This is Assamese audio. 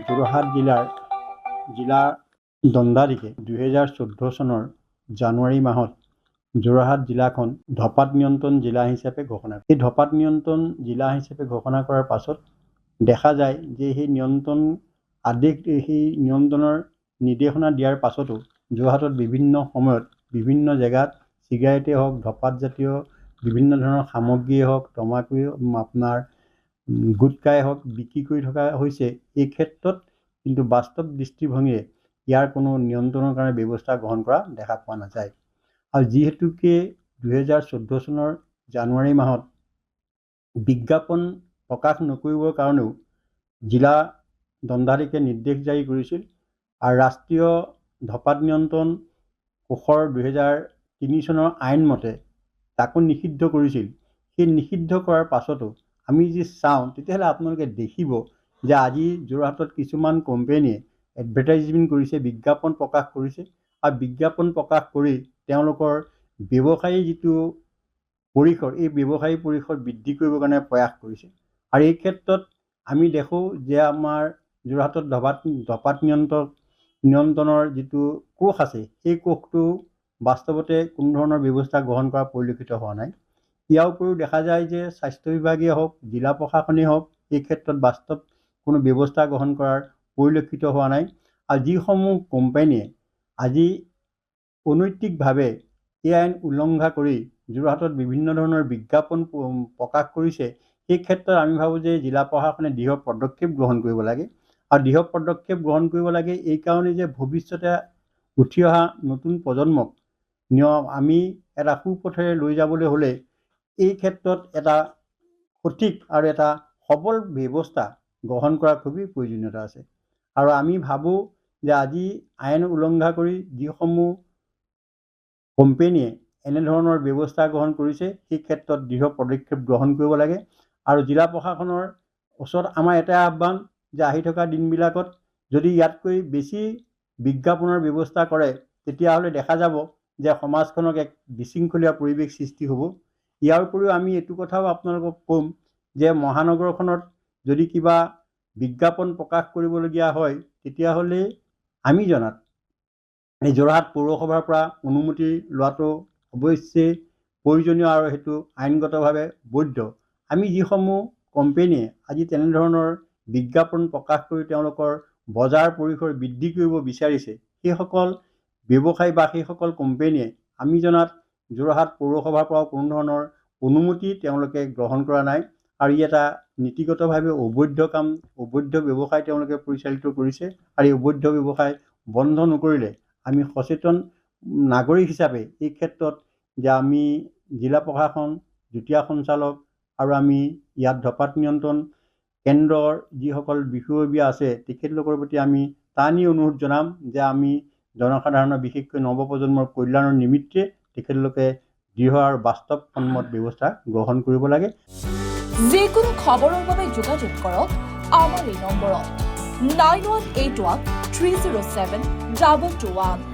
যোৰহাট জিলা দণ্ডাধীশে 2014 চনৰ জানুৱাৰী মাহত যোৰহাট জিলাখন ধঁপাত নিয়ন্ত্ৰণ জিলা হিচাপে ঘোষণা কৰে। এই ধঁপাত নিয়ন্ত্ৰণ জিলা হিচাপে ঘোষণা কৰাৰ পাছত দেখা যায় যে সেই নিয়ন্ত্ৰণৰ নিৰ্দেশনা দিয়াৰ পাছতো যোৰহাটত বিভিন্ন সময়ত বিভিন্ন জেগাত চিগাৰেটেই হওক, ধঁপাত জাতীয় বিভিন্ন ধৰণৰ সামগ্ৰীয়ে হওক, আপোনাৰ গুটকাই হওক বিক্ৰী কৰি থকা হৈছে। এই ক্ষেত্ৰত কিন্তু বাস্তৱ দৃষ্টিভংগীৰে ইয়াৰ কোনো নিয়ন্ত্ৰণৰ কাৰণে ব্যৱস্থা গ্ৰহণ কৰা দেখা পোৱা নাযায়। আৰু যিহেতুকে 2014 চনৰ জানুৱাৰী মাহত বিজ্ঞাপন প্ৰকাশ নকৰিবৰ কাৰণেও জিলা দণ্ডাধীশে নিৰ্দেশ জাৰি কৰিছিল আৰু ৰাষ্ট্ৰীয় ধঁপাত নিয়ন্ত্ৰণ কোষৰ 2003 চনৰ আইন মতে তাকো নিষিদ্ধ কৰিছিল। সেই নিষিদ্ধ কৰাৰ পাছতো আমি যি চাওঁ তেতিয়াহ'লে আপোনালোকে দেখিব যে আজি যোৰহাটত কিছুমান কোম্পানীয়ে এডভাৰটাইজমেণ্ট কৰিছে, বিজ্ঞাপন প্ৰকাশ কৰিছে আৰু বিজ্ঞাপন প্ৰকাশ কৰি তেওঁলোকৰ ব্যৱসায়ী যিটো পৰিসৰ, এই ব্যৱসায়ী পৰিসৰ বৃদ্ধি কৰিবৰ কাৰণে প্ৰয়াস কৰিছে। আৰু এই ক্ষেত্ৰত আমি দেখোঁ যে আমাৰ যোৰহাটত ধঁপাত নিয়ন্ত্ৰণৰ যিটো কোষ আছে, সেই কোষটো বাস্তৱতে কোনো ধৰণৰ ব্যৱস্থা গ্ৰহণ কৰা পৰিলক্ষিত হোৱা নাই। ইয়াৰ উপৰিও দেখা যায় যে স্বাস্থ্য বিভাগেই হওক, জিলা প্ৰশাসনেই হওক, এই ক্ষেত্ৰত বাস্তৱ কোনো ব্যৱস্থা গ্ৰহণ কৰাৰ পৰিলক্ষিত হোৱা নাই। আৰু যিসমূহ কোম্পানীয়ে আজি অনৈতিকভাৱে এই আইন উলংঘা কৰি যোৰহাটত বিভিন্ন ধৰণৰ বিজ্ঞাপন প্ৰকাশ কৰিছে, সেই ক্ষেত্ৰত আমি ভাবোঁ যে জিলা প্ৰশাসনে দৃঢ় পদক্ষেপ গ্ৰহণ কৰিব লাগে। আৰু দৃঢ় পদক্ষেপ গ্ৰহণ কৰিব লাগে এই কাৰণেই যে ভৱিষ্যতে উঠি অহা নতুন প্ৰজন্মক আমি এটা সুপথেৰে লৈ যাবলৈ হ'লে এই ক্ষেত্ৰত এটা সঠিক আৰু এটা সবল ব্যৱস্থা গ্ৰহণ কৰাৰ খুবেই প্ৰয়োজনীয়তা আছে। আৰু আমি ভাবোঁ যে আজি আইন উলংঘা কৰি যিসমূহ কোম্পানীয়ে এনেধৰণৰ ব্যৱস্থা গ্ৰহণ কৰিছে, সেই ক্ষেত্ৰত দৃঢ় পদক্ষেপ গ্ৰহণ কৰিব লাগে। আৰু জিলা প্ৰশাসনৰ ওচৰত আমাৰ এটাই আহ্বান যে আহি থকা দিনবিলাকত যদি ইয়াতকৈ বেছি বিজ্ঞাপনৰ ব্যৱস্থা কৰে, তেতিয়াহ'লে দেখা যাব যে সমাজখনক এক বিশৃংখলীয়া পৰিৱেশ সৃষ্টি হ'ব। ইয়াৰ উপৰিও আমি এইটো কথাও আপোনালোকক ক'ম যে মহানগৰখনত যদি কিবা বিজ্ঞাপন প্ৰকাশ কৰিবলগীয়া হয়, তেতিয়াহ'লে আমি জনাত এই যোৰহাট পৌৰসভাৰ পৰা অনুমতি লোৱাটো অৱশ্যে প্ৰয়োজনীয় আৰু সেইটো আইনগতভাৱে বৈধ। আমি যিসমূহ কোম্পানীয়ে আজি তেনেধৰণৰ বিজ্ঞাপন প্ৰকাশ কৰি তেওঁলোকৰ বজাৰ পৰিসৰ বৃদ্ধি কৰিব বিচাৰিছে, সেইসকল ব্যৱসায়ী বা সেইসকল কোম্পানীয়ে আমি জনাত যোৰহাট পৌৰসভাৰ পৰাও কোনো ধৰণৰ অনুমতি তেওঁলোকে গ্ৰহণ কৰা নাই। আৰু ই এটা নীতিগতভাৱে অবৈধ কাম, অবৈধ ব্যৱসায় তেওঁলোকে পৰিচালিত কৰিছে। আৰু এই অবৈধ ব্যৱসায় বন্ধ নকৰিলে আমি সচেতন নাগৰিক হিচাপে এই ক্ষেত্ৰত যে আমি জিলা প্ৰশাসন, যুটীয়া সঞ্চালক আৰু আমি ইয়াত ধঁপাত নিয়ন্ত্ৰণ কেন্দ্ৰৰ যিসকল বিষয়ববীয়া আছে তেখেতলোকৰ প্ৰতি আমি টানি অনুৰোধ জনাম যে আমি জনসাধাৰণৰ বিশেষকৈ নৱপ্ৰজন্মৰ কল্যাণৰ নিমিত্তে তেখেতলোকে দৃঢ় আৰু বাস্তৱসন্মত ব্যৱস্থা গ্ৰহণ কৰিব লাগে। যিকোনো খবৰৰ বাবে যোগাযোগ কৰক আমাৰ এই নম্বৰত 9181 307 221।